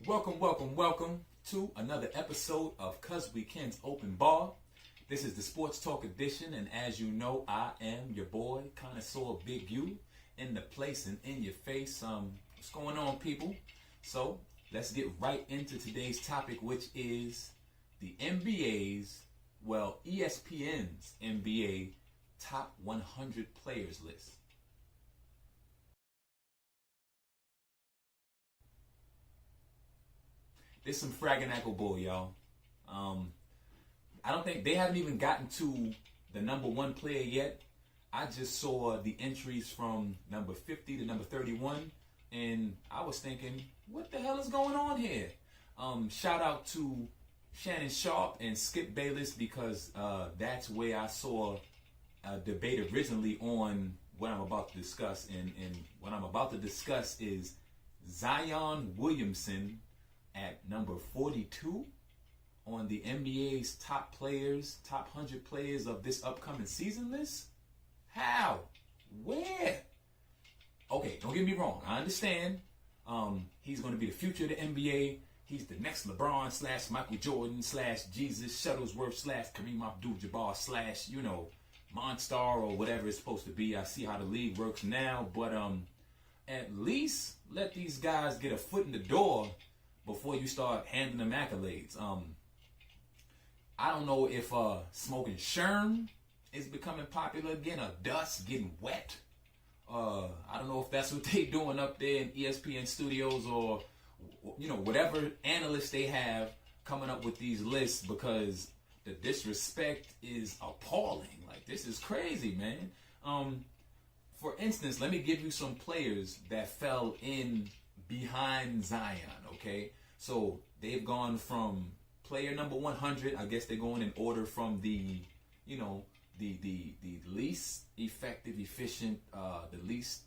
Welcome to another episode of CuzWeKin's Open Bar. This is the Sports Talk edition, and as you know, I am your boy, Connoisseur Big U, in the place and in your face. What's going on, people? So, let's get right into today's topic, which is the NBA's, ESPN's NBA Top 100 Players list. This is some fragging bull, y'all. I don't think they haven't even gotten to the number one player yet. I just saw the entries from number 50 to number 31, and I was thinking, what the hell is going on here? Shout out to Shannon Sharp and Skip Bayless, because that's where I saw a debate originally on what I'm about to discuss. And what I'm about to discuss is Zion Williamson at number 42 on the NBA's top 100 players of this upcoming season list? How? Where? Okay, don't get me wrong. I understand. He's going to be the future of the NBA. He's the next LeBron / Michael Jordan / Jesus Shuttlesworth / Kareem Abdul-Jabbar / Monstar or whatever it's supposed to be. I see how the league works now, but at least let these guys get a foot in the door before you start handing them accolades. I don't know if smoking Sherm is becoming popular again, or dust getting wet. I don't know if that's what they doing up there in ESPN studios, or whatever analysts they have coming up with these lists, because the disrespect is appalling. Like, this is crazy, man. For instance, let me give you some players that fell in behind Zion, okay? So they've gone from player number 100, I guess they're going in order from the least effective, efficient, the least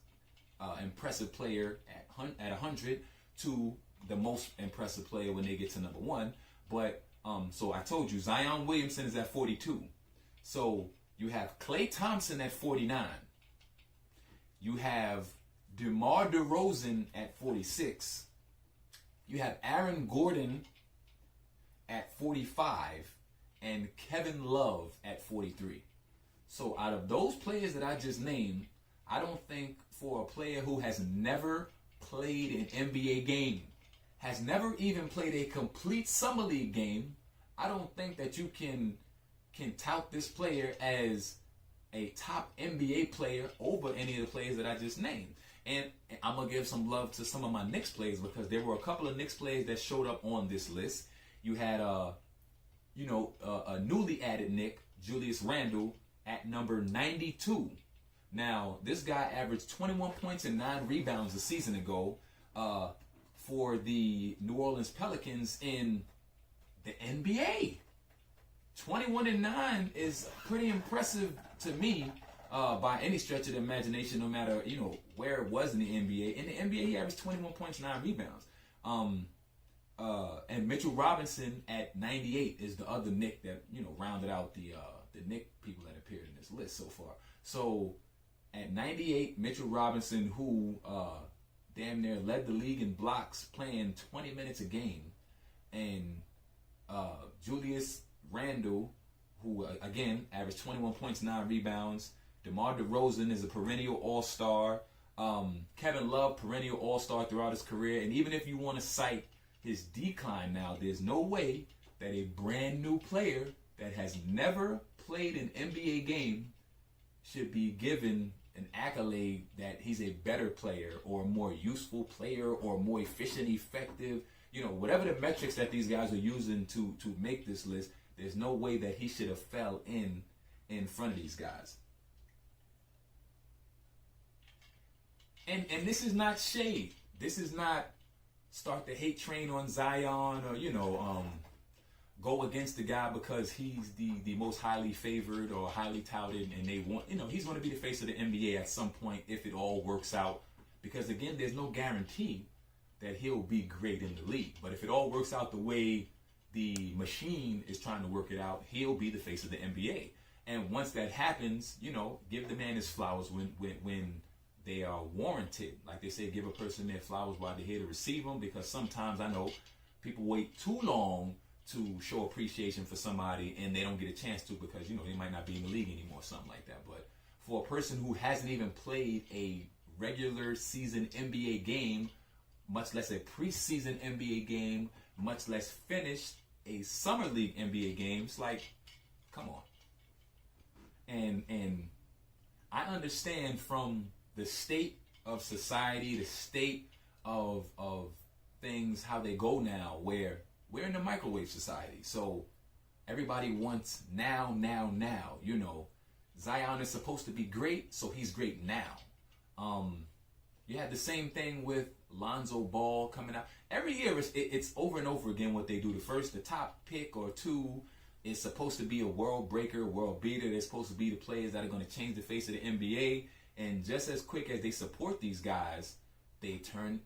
impressive player at 100 to the most impressive player when they get to number 1. But so I told you, Zion Williamson is at 42. So you have Klay Thompson at 49. You have DeMar DeRozan at 46. You have Aaron Gordon at 45 and Kevin Love at 43. So out of those players that I just named, I don't think for a player who has never played an NBA game, has never even played a complete summer league game, I don't think that you can tout this player as a top NBA player over any of the players that I just named. And I'm going to give some love to some of my Knicks players, because there were a couple of Knicks players that showed up on this list. You had, a newly added Knick, Julius Randle, at number 92. Now, this guy averaged 21 points and 9 rebounds a season ago for the New Orleans Pelicans in the NBA. 21 and 9 is pretty impressive to me. By any stretch of the imagination, no matter where it was in the NBA. In the NBA, he averaged 21 points, 9 rebounds. And Mitchell Robinson at 98 is the other Knick that rounded out the Knick people that appeared in this list so far. So at 98, Mitchell Robinson, who damn near led the league in blocks, playing 20 minutes a game, and Julius Randle, who again averaged 21 points, 9 rebounds. DeMar DeRozan is a perennial all-star. Kevin Love, perennial all-star throughout his career. And even if you want to cite his decline now, there's no way that a brand new player that has never played an NBA game should be given an accolade that he's a better player or a more useful player or more efficient, effective. Whatever the metrics that these guys are using to make this list, there's no way that he should have fell in front of these guys. And this is not shade. This is not start the hate train on Zion, or go against the guy because he's the most highly favored or highly touted, and they want he's going to be the face of the NBA at some point if it all works out. Because again, there's no guarantee that he'll be great in the league. But if it all works out the way the machine is trying to work it out, he'll be the face of the NBA. And once that happens, give the man his flowers when they are warranted. Like they say, give a person their flowers while they're here to receive them, because sometimes I know people wait too long to show appreciation for somebody and they don't get a chance to because, they might not be in the league anymore, something like that. But for a person who hasn't even played a regular season NBA game, much less a preseason NBA game, much less finished a summer league NBA game, it's like, come on. And I understand from the state of society, the state of things, how they go now, where we're in the microwave society. So everybody wants now. Zion is supposed to be great, so he's great now. You had the same thing with Lonzo Ball coming out. Every year it's over and over again what they do. The top pick or two is supposed to be a world breaker, world beater. They're supposed to be the players that are going to change the face of the NBA. And just as quick as they support these guys, they turn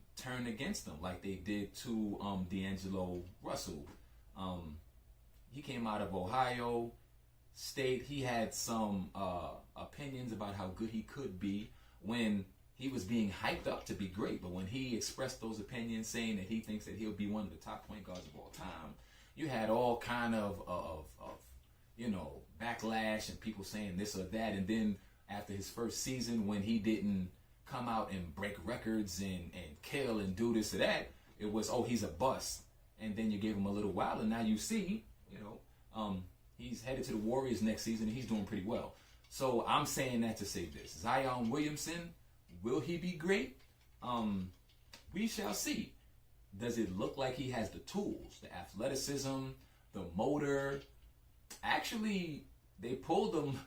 against them, like they did to D'Angelo Russell. He came out of Ohio State. He had some opinions about how good he could be when he was being hyped up to be great. But when he expressed those opinions, saying that he thinks that he'll be one of the top point guards of all time, you had all kind of backlash and people saying this or that. And then after his first season, when he didn't come out and break records and kill and do this or that, it was, oh, he's a bust. And then you gave him a little while, and now you see, he's headed to the Warriors next season, and he's doing pretty well. So I'm saying that to say this. Zion Williamson, will he be great? We shall see. Does it look like he has the tools, the athleticism, the motor? Actually, they pulled him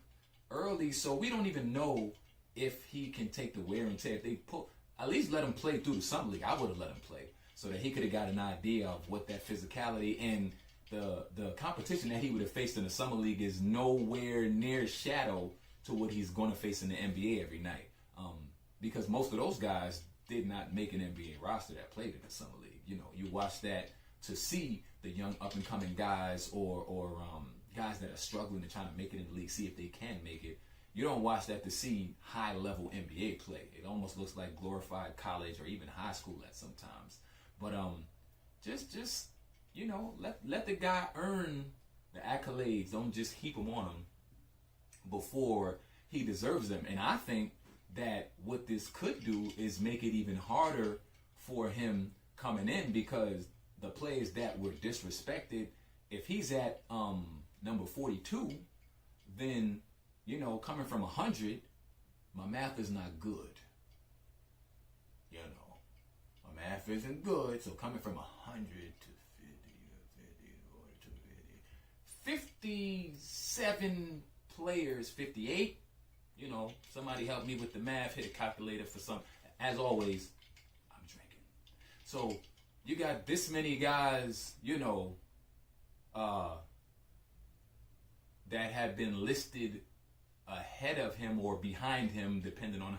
early, so we don't even know if he can take the wear and tear. If they at least let him play through the summer league. I would have let him play so that he could have got an idea of what that physicality and the competition that he would have faced in the summer league is nowhere near shadow to what he's going to face in the NBA every night. Because most of those guys did not make an NBA roster that played in the summer league. You watch that to see the young up-and-coming guys or guys that are struggling and trying to make it in the league, see if they can make it. You don't watch that to see high-level NBA play. It almost looks like glorified college or even high school at sometimes. But just let the guy earn the accolades. Don't just heap them on him before he deserves them. And I think that what this could do is make it even harder for him coming in, because the players that were disrespected, if he's at number 42, then, coming from 100, my math is not good. My math isn't good, so coming from 100 to 57 players, 58, somebody help me with the math, hit a calculator for some. As always, I'm drinking. So you got this many guys, that have been listed ahead of him or behind him, depending on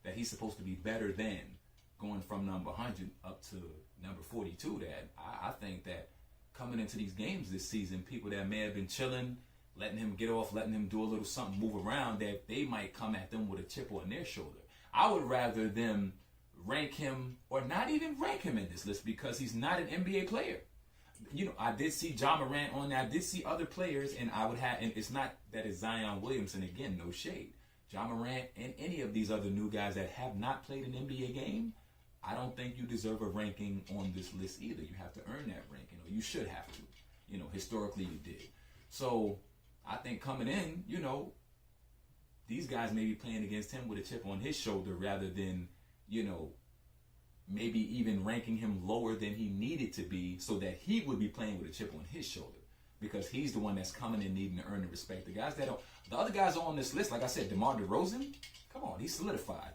that he's supposed to be better than, going from number 100 up to number 42. That I think that coming into these games this season, people that may have been chilling, letting him get off, letting him do a little something, move around, that they might come at them with a chip on their shoulder. I would rather them rank him or not even rank him in this list because he's not an NBA player. I did see Ja Morant on there. I did see other players, and and it's not that it's Zion Williamson, again, no shade. Ja Morant and any of these other new guys that have not played an NBA game, I don't think you deserve a ranking on this list either. You have to earn that ranking, or you should have to. Historically you did. So I think coming in, these guys may be playing against him with a chip on his shoulder rather than, maybe even ranking him lower than he needed to be so that he would be playing with a chip on his shoulder, because he's the one that's coming in needing to earn the respect. The other guys on this list, like I said, DeMar DeRozan, come on, he's solidified.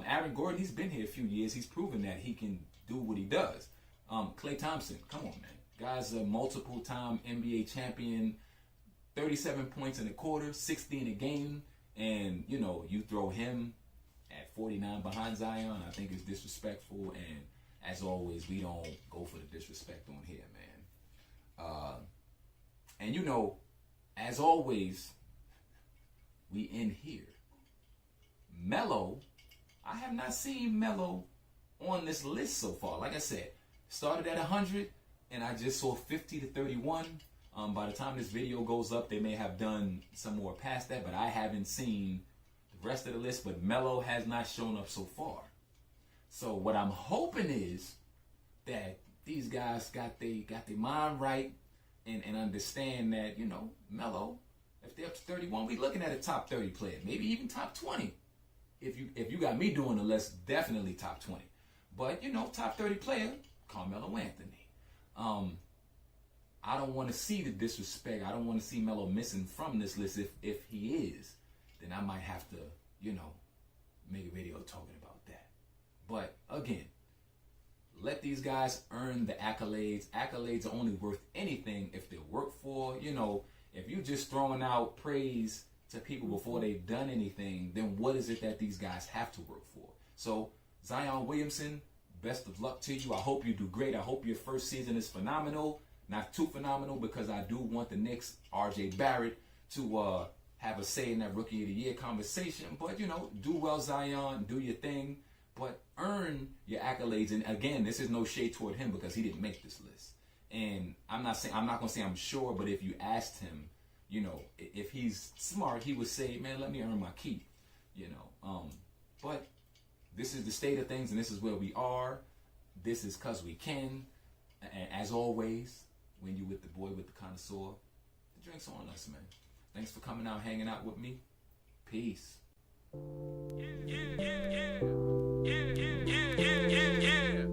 Aaron Gordon, he's been here a few years. He's proven that he can do what he does. Klay Thompson, come on, man. Guy's a multiple-time NBA champion, 37 points in a quarter, 60 in a game, and, you throw him at 49 behind Zion, I think is disrespectful, and as always, we don't go for the disrespect on here, man. And, as always, we end here. Melo, I have not seen Melo on this list so far. Like I said, started at 100, and I just saw 50 to 31. By the time this video goes up, they may have done some more past that, but I haven't seen the rest of the list. But Melo has not shown up so far. So what I'm hoping is that these guys got their mind right and understand that, you know, Melo, if they're up to 31, we looking at a top 30 player, maybe even top 20. If you got me doing the list, definitely top 20. But, you know, top 30 player, Carmelo Anthony. I don't want to see the disrespect. I don't want to see Melo missing from this list. If he is, then I might have to, you know, make a video talking about that. But again, let these guys earn the accolades. Accolades are only worth anything if they're worked for. You know, if you're just throwing out praise to people before they've done anything, then what is it that these guys have to work for? So, Zion Williamson, best of luck to you. I hope you do great. I hope your first season is phenomenal. Not too phenomenal, because I do want the next RJ Barrett to have a say in that Rookie of the Year conversation. But, you know, do well, Zion. Do your thing. But earn your accolades. And again, this is no shade toward him because he didn't make this list. And I'm not going to say I'm sure, but if you asked him, you know, if he's smart, he would say, man, let me earn my keep, you know. But this is the state of things, and this is where we are. This is CuzWeKin. And as always, when you with the boy with the connoisseur, the drink's on us, man. Thanks for coming out, hanging out with me. Peace. Yeah.